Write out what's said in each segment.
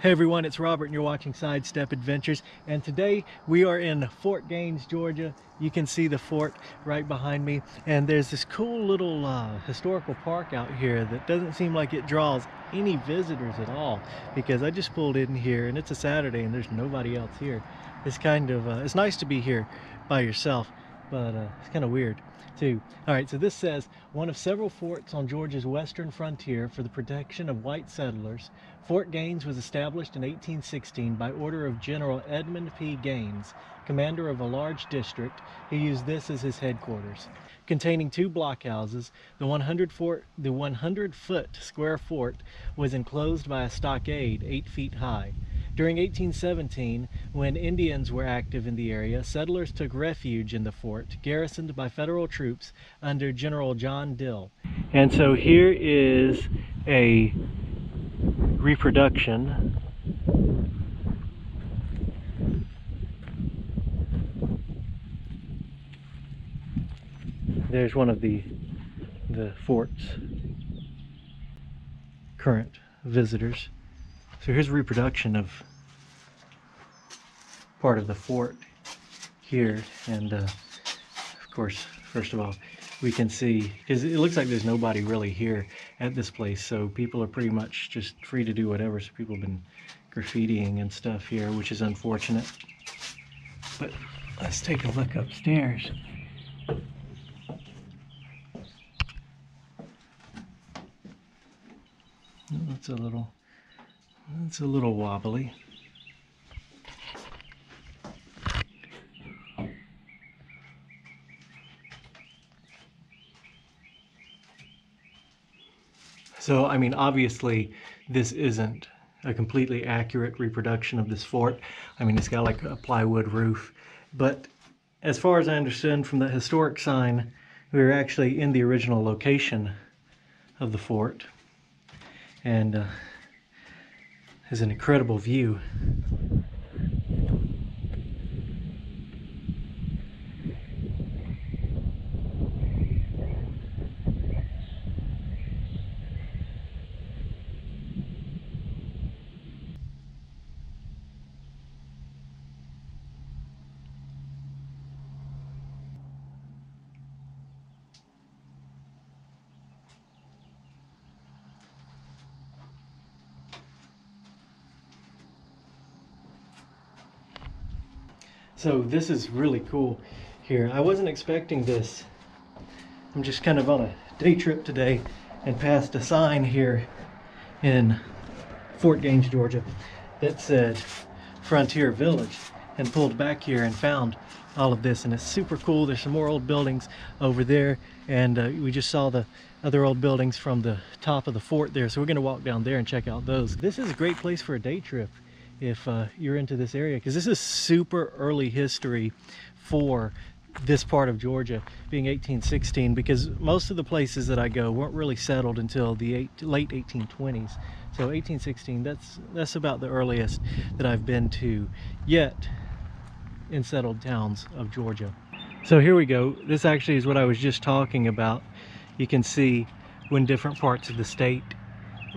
Hey everyone, it's Robert and you're watching Sidestep Adventures, and today we are in Fort Gaines, Georgia. You can see the fort right behind me, and there's this cool little historical park out here that doesn't seem like it draws any visitors at all, because I just pulled in here and it's a Saturday and there's nobody else here. It's kind of it's nice to be here by yourself, but it's kind of weird too. All right, so this says, one of several forts on Georgia's western frontier for the protection of white settlers, Fort Gaines was established in 1816 by order of General Edmund P. Gaines, commander of a large district, who used this as his headquarters. Containing two blockhouses, the 100-foot square fort was enclosed by a stockade 8 feet high. During 1817, when Indians were active in the area, settlers took refuge in the fort, garrisoned by federal troops under General John Dill. And so here is a reproduction there's one of the fort's current visitors. So here's a reproduction of part of the fort here, and of course, first of all, we can see, because it looks like there's nobody really here at this place, so people are pretty much just free to do whatever. So people have been graffitiing and stuff here, which is unfortunate. But let's take a look upstairs. It's a little wobbly. So, I mean, obviously, this isn't a completely accurate reproduction of this fort. I mean, it's got like a plywood roof. But as far as I understand from the historic sign, we were actually in the original location of the fort. And there's an incredible view. So this is really cool here. I wasn't expecting this. I'm just kind of on a day trip today and passed a sign here in Fort Gaines, Georgia that said Frontier Village, and pulled back here and found all of this, and it's super cool. There's some more old buildings over there, and we just saw the other old buildings from the top of the fort there, so we're going to walk down there and check out those. This is a great place for a day trip if you're into this area, because this is super early history for this part of Georgia, being 1816, because most of the places that I go weren't really settled until the late 1820s. So 1816, that's about the earliest that I've been to yet in settled towns of Georgia. So here we go. This actually is what I was just talking about. You can see when different parts of the state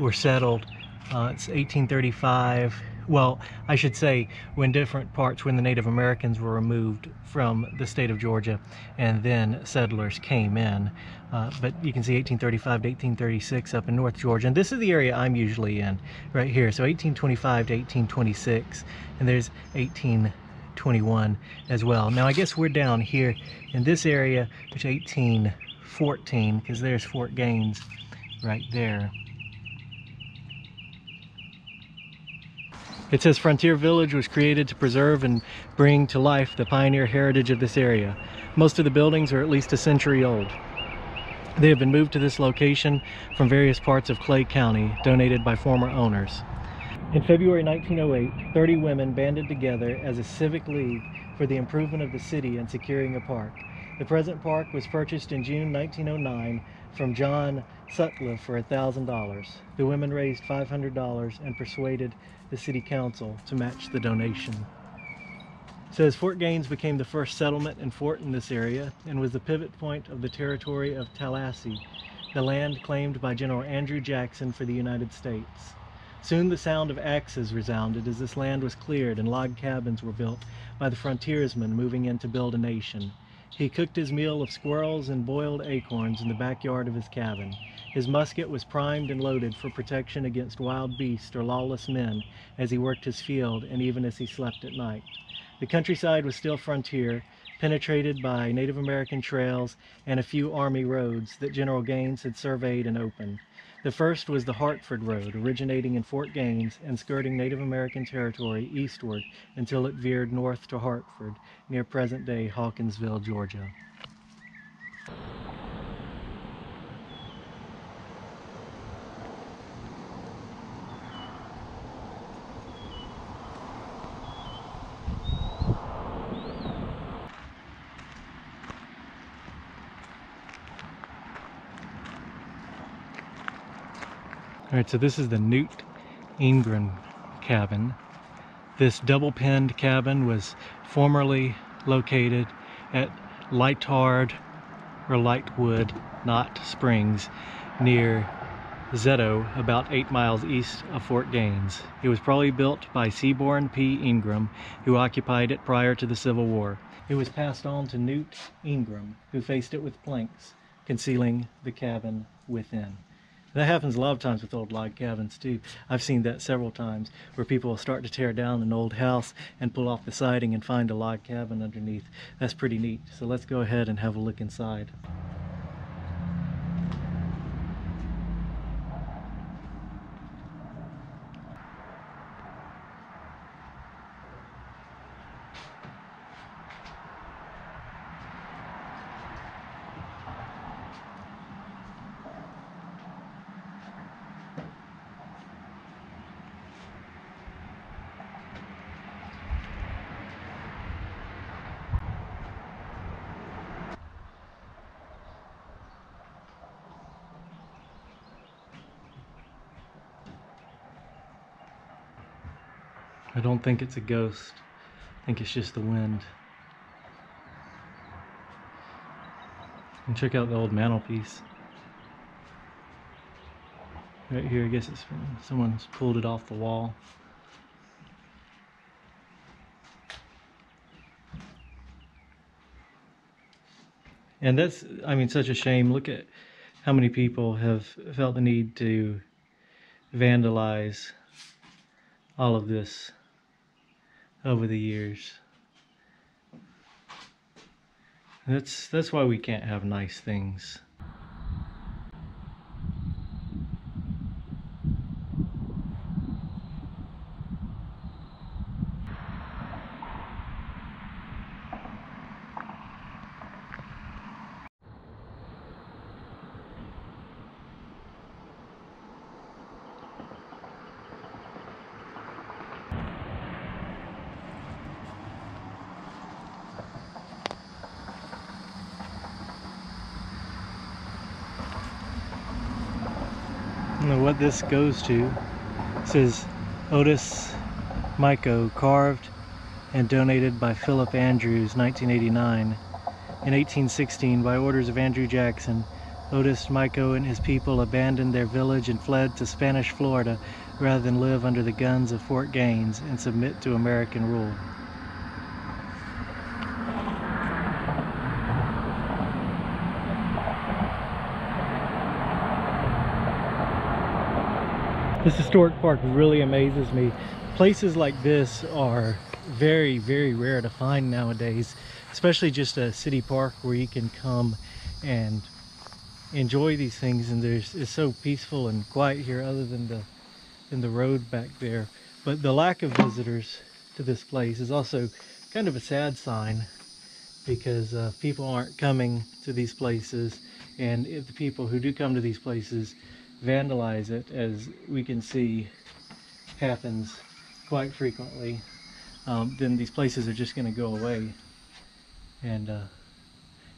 were settled. It's 1835. Well, I should say when different parts, when the Native Americans were removed from the state of Georgia and then settlers came in. But you can see 1835 to 1836 up in North Georgia. And this is the area I'm usually in, right here. So 1825 to 1826, and there's 1821 as well. Now I guess we're down here in this area, which 1814, because there's Fort Gaines right there. It says Frontier Village was created to preserve and bring to life the pioneer heritage of this area. Most of the buildings are at least a century old. They have been moved to this location from various parts of Clay County, donated by former owners. In February 1908, 30 women banded together as a civic league for the improvement of the city and securing a park. The present park was purchased in June 1909 from John Sutcliffe for $1,000. The women raised $500 and persuaded the city council to match the donation. It says Fort Gaines became the first settlement and fort in this area and was the pivot point of the territory of Tallahassee, the land claimed by General Andrew Jackson for the United States. Soon the sound of axes resounded as this land was cleared and log cabins were built by the frontiersmen moving in to build a nation. He cooked his meal of squirrels and boiled acorns in the backyard of his cabin. His musket was primed and loaded for protection against wild beasts or lawless men as he worked his field and even as he slept at night. The countryside was still frontier, penetrated by Native American trails and a few army roads that General Gaines had surveyed and opened. The first was the Hartford Road, originating in Fort Gaines and skirting Native American territory eastward until it veered north to Hartford, near present-day Hawkinsville, Georgia. All right, so this is the Newt Ingram cabin. This double-penned cabin was formerly located at Lightard or Lightwood Knot Springs near Zeto, about 8 miles east of Fort Gaines. It was probably built by Seaborn P. Ingram, who occupied it prior to the Civil War. It was passed on to Newt Ingram, who faced it with planks, concealing the cabin within. That happens a lot of times with old log cabins too. I've seen that several times where people will start to tear down an old house and pull off the siding and find a log cabin underneath. That's pretty neat. So let's go ahead and have a look inside. I don't think it's a ghost. I think it's just the wind. And check out the old mantelpiece. Right here, I guess it's someone's pulled it off the wall. And that's, I mean, such a shame. Look at how many people have felt the need to vandalize all of this over the years. That's why we can't have nice things. I don't know what this goes to. It says Otis, Miko, carved and donated by Philip Andrews, 1989. In 1816, by orders of Andrew Jackson, Otis, Miko, and his people abandoned their village and fled to Spanish Florida rather than live under the guns of Fort Gaines and submit to American rule. This historic park really amazes me. Places like this are very, very rare to find nowadays, especially just a city park where you can come and enjoy these things. And it's so peaceful and quiet here, other than the road back there. But the lack of visitors to this place is also kind of a sad sign, because people aren't coming to these places, and if the people who do come to these places vandalize it, as we can see happens quite frequently, then these places are just going to go away. And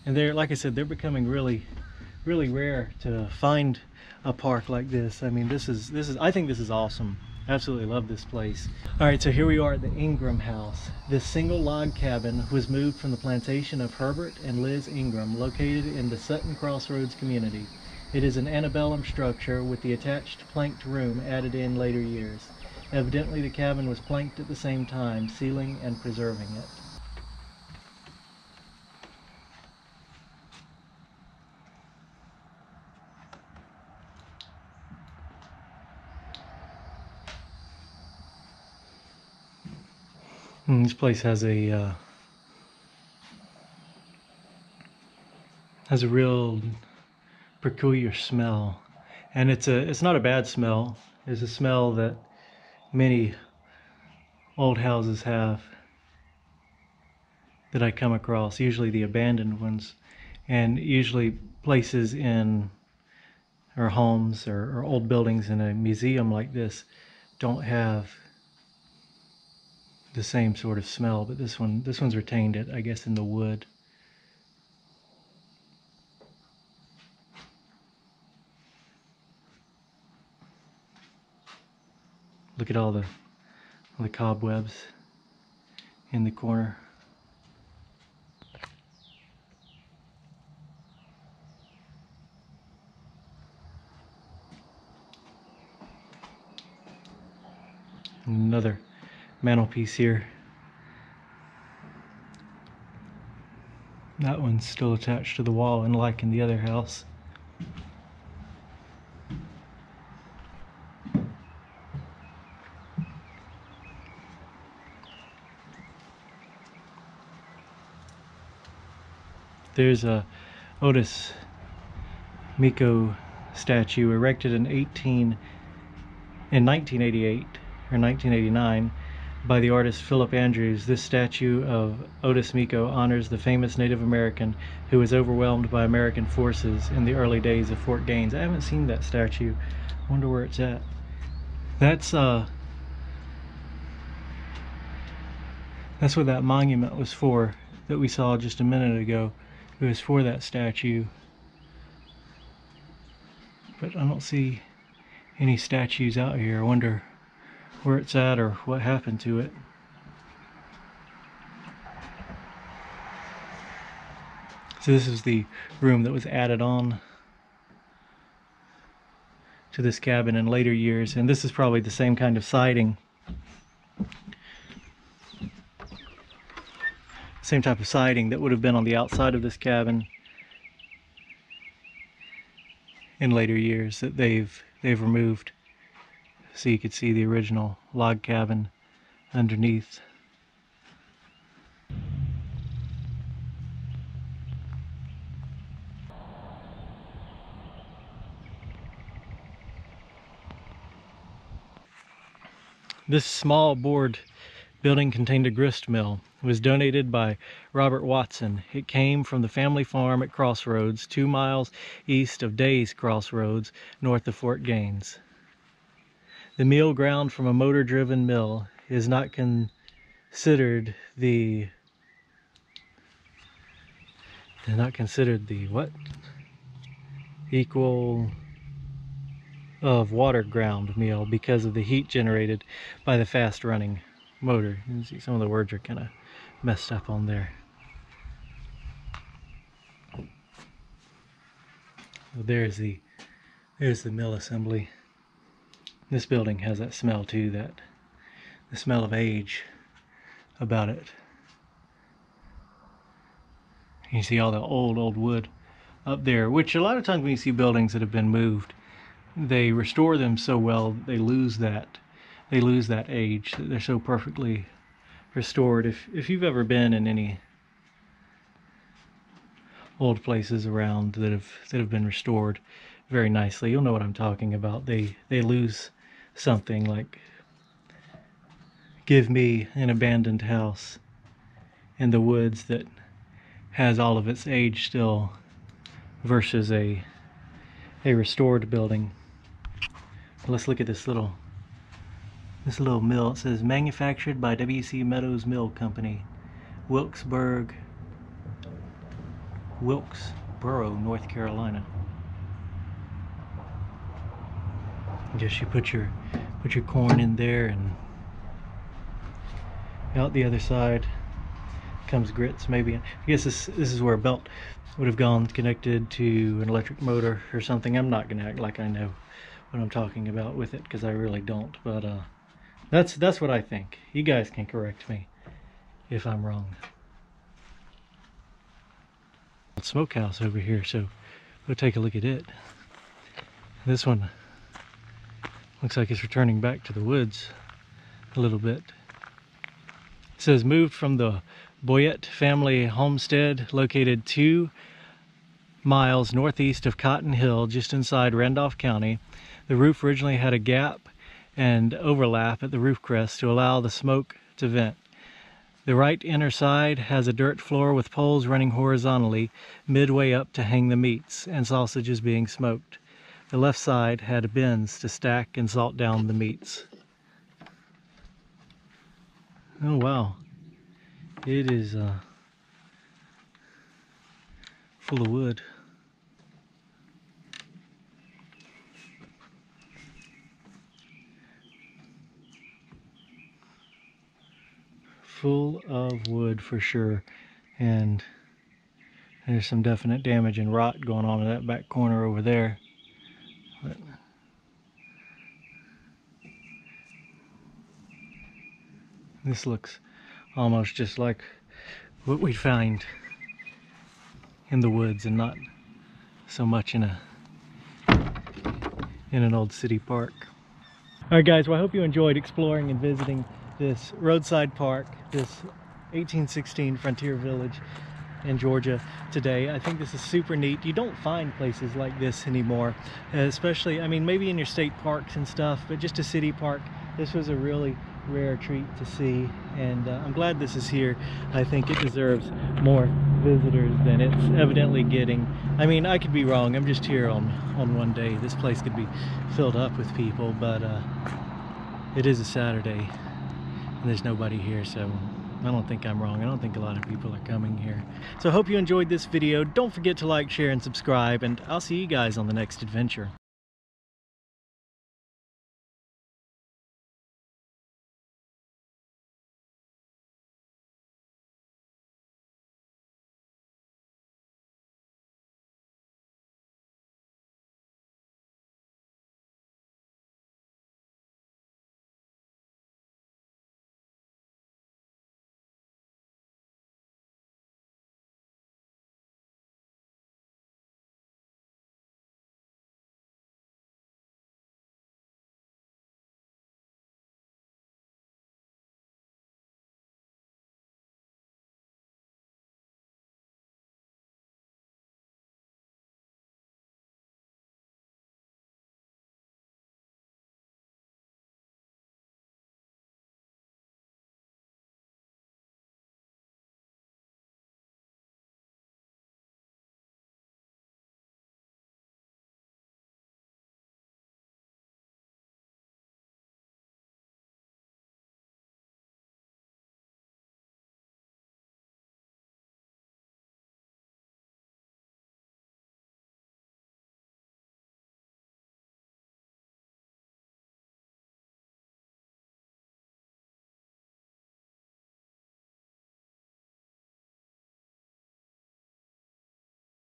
they're, like I said, they're becoming really rare to find a park like this. I mean, this is I think this is awesome. Absolutely love this place. All right, so here we are at the Ingram House. This single log cabin was moved from the plantation of Herbert and Liz Ingram, located in the Sutton Crossroads community. It is an antebellum structure with the attached planked room added in later years. Evidently the cabin was planked at the same time, sealing and preserving it. And this place has a real peculiar smell, and it's not a bad smell. It's a smell that many old houses have that I come across, usually the abandoned ones, and usually places in or homes or old buildings in a museum like this don't have the same sort of smell, but this one's retained it, I guess, in the wood. Look at all the cobwebs in the corner. Another mantelpiece here. That one's still attached to the wall, unlike in the other house. There's a Otis Miko statue erected in 1988 or 1989 by the artist Philip Andrews. This statue of Otis Miko honors the famous Native American who was overwhelmed by American forces in the early days of Fort Gaines. I haven't seen that statue. I wonder where it's at. That's what that monument was for that we saw just a minute ago. It was for that statue. But I don't see any statues out here. I wonder where it's at or what happened to it. So this is the room that was added on to this cabin in later years, and this is probably the same kind of siding. Same type of siding that would have been on the outside of this cabin in later years that they've removed, so you could see the original log cabin underneath. This small board building contained a grist mill. It was donated by Robert Watson. It came from the family farm at Crossroads, 2 miles east of Day's Crossroads, north of Fort Gaines. The meal ground from a motor-driven mill is not considered the what? Equal of water ground meal because of the heat generated by the fast running motor. You can see some of the words are kind of messed up on there. So there's the mill assembly. This building has that smell too, the smell of age about it. You see all the old wood up there, which a lot of times when you see buildings that have been moved, they restore them so well they lose that age. They're so perfectly restored. If you've ever been in any old places around that have been restored very nicely, you'll know what I'm talking about. They lose something. Like, give me an abandoned house in the woods that has all of its age still versus a restored building. Let's look at this little mill. It says manufactured by W.C. Meadows Mill Company, Wilkesboro, North Carolina. I guess you put your corn in there, and out the other side comes grits maybe. I guess this is where a belt would have gone connected to an electric motor or something. I'm not gonna act like I know what I'm talking about with it, because I really don't, but that's what I think. You guys can correct me if I'm wrong. Smokehouse over here, so we'll take a look at it. This one looks like it's returning back to the woods a little bit. It says moved from the Boyette family homestead located 2 miles northeast of Cotton Hill, just inside Randolph County. The roof originally had a gap and overlap at the roof crest to allow the smoke to vent. The right inner side has a dirt floor with poles running horizontally midway up to hang the meats and sausages being smoked. The left side had bins to stack and salt down the meats. Oh wow, it is full of wood. Full of wood for sure, and there's some definite damage and rot going on in that back corner over there. But this looks almost just like what we'd find in the woods and not so much in an old city park. All right guys, well I hope you enjoyed exploring and visiting this roadside park, this 1816 frontier village in Georgia today. I think this is super neat. You don't find places like this anymore, especially, I mean, maybe in your state parks and stuff, but just a city park, this was a really rare treat to see, and I'm glad this is here. I think it deserves more visitors than it's evidently getting. I mean, I could be wrong. I'm just here on one day. This place could be filled up with people, but it is a Saturday and there's nobody here, so I don't think I'm wrong. I don't think a lot of people are coming here. So I hope you enjoyed this video. Don't forget to like, share, and subscribe, and I'll see you guys on the next adventure.